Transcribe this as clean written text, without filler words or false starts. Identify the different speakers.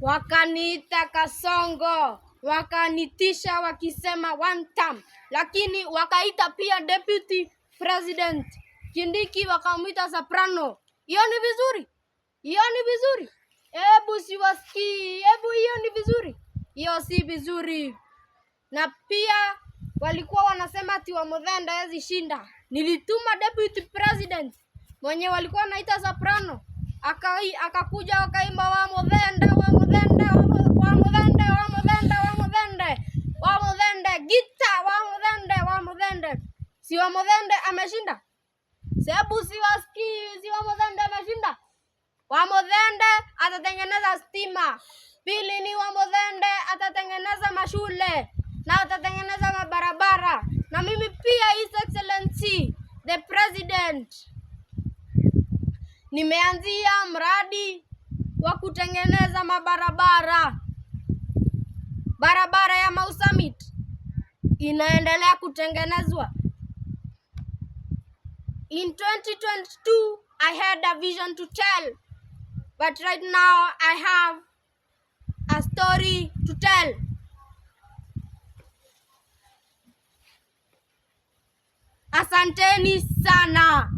Speaker 1: wakaniita Kasongo, wakanitisha wakisema one term, lakini wakaita pia deputy president Kindiki wakamuita Soprano. Hiyo ni vizuri? Hiyo ni vizuri? Hebu siwasikii, hebu hiyo ni vizuri? Hiyo si vizuri. Na pia walikuwa wanasema ati Wamuthende hawezi shinda. Nilituma deputy president mwenye walikuwa wanaita Soprano, akakuja wakaimba Wamuthende, Wamuthende, Wamuthende, Wamuthende, Wamuthende, Wamuthende, gita, Wamuthende, Wamuthende. Si Wamuthende ameshinda? Sebu siwasikii, si Wamuthende ameshinda? Wamuthende atatengeneza stima. Pili ni Wamuthende atatengeneza mashule na atatengeneza mabarabara. Na mimi pia, His Excellency the President, nimeanzia mradi wa kutengeneza mabarabara. Barabara ya Mau Summit inaendelea kutengenezwa. In 2022 I had a vision to tell, but right now I have a story to tell. Asanteni sana.